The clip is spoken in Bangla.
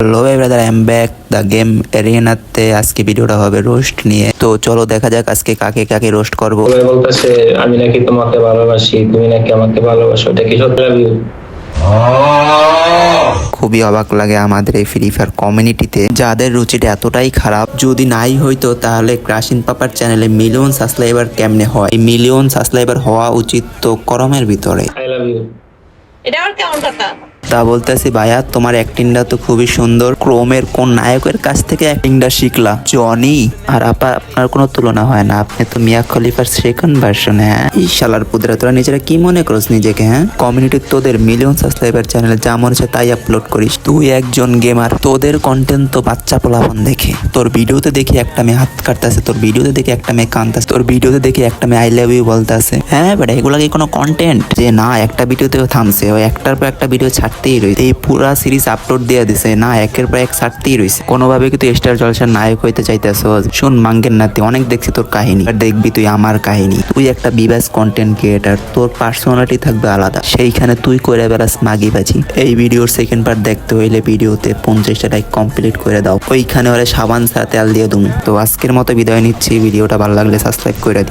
Hello brother, I am back the game এরিনাতে। আজকে ভিডিওটা হবে রোস্ট নিয়ে। তো চলো দেখা যাক আজকে কাকে কাকে রোস্ট করব। সবাই বলতেছে আমি নাকি তোমাকে ভালোবাসি, তুমি নাকি আমাকে ভালোবাসো, এটা কি সত্যি? Love you. খুবই অবাক লাগে আমাদের এই ফ্রি ফায়ার কমিউনিটিতে, যাদের রুচিটা এতটাই খারাপ। যদি নাই হইতো তাহলে ক্রাশিন পাপার চ্যানেলে মিলিয়ন সাবস্ক্রাইবার কেমনে হয়? এই মিলিয়ন সাবস্ক্রাইবার হওয়া উচিত তো করমের ভিতরে। I love you. এটা আবার কেমন কথা? তা বলতেছি ভাইয়া, তোমার অ্যাক্টিংটা তো খুবই সুন্দর। ক্রোমের কোন নায়কের কাছ থেকে অ্যাক্টিংটা শিখলা? জনি আর আপা, আপনার কোনো তুলনা হয় না। আপনি তো মিয়া খলিফার সেকেন্ড ভার্সন। হ্যাঁ, এই শালার পুদরা, তোরা নিজেরা কি মনে করছ নিজেকে? হ্যাঁ, কমিউনিটি তোদের মিলিয়ন সাবস্ক্রাইবার চ্যানেলে যা মনে হচ্ছে তাই আপলোড করিস। তুই একজন গেমার, তোদের কন্টেন্ট তো বাচ্চা পোলাপন দেখে। তোর ভিডিওতে দেখি একটা মেয়ে হাত কাটতেছে, তোর ভিডিওতে দেখি একটা মেয়ে কাঁদতেছে, তোর ভিডিওতে দেখি একটা মেয়ে আই লাভ ইউ বলতেছে। হ্যাঁ বেটা, এগুলা কি কোনো কন্টেন্ট? যে না, একটা ভিডিওতেও থামছে, ওই একটার পর একটা ভিডিও ছাড়তেই রয়েছে। এই পুরা সিরিজ আপলোড দিয়ে দিছে না, একের পর এক ছাড়তেই রয়েছে। কোনোভাবে কি তুই স্টার জলসার নায়ক হইতে চাইতেছ? শুন মাঙ্গের নাতি, অনেক দেখছি তোর কাহিনী, আর দেখবি তুই আমার কাহিনী। তুই একটা বিবাস কন্টেন্ট ক্রিয়েটার, তোর পার্সোনালিটি থাকবে আলাদা, সেইখানে তুই করে বেড়াস মাগিবাজি। এই ভিডিওর সেকেন্ড পার্ট দেখতে হইলে ভিডিওতে 50টা লাইক কমপ্লিট করে দাও। ওইখানে ওরা সাবান ছাড়া তেল দিয়ে দুম। তো আজকের মতো বিদায় নিচ্ছি। ভিডিওটা ভালো লাগলে সাবস্ক্রাইব করে দিই।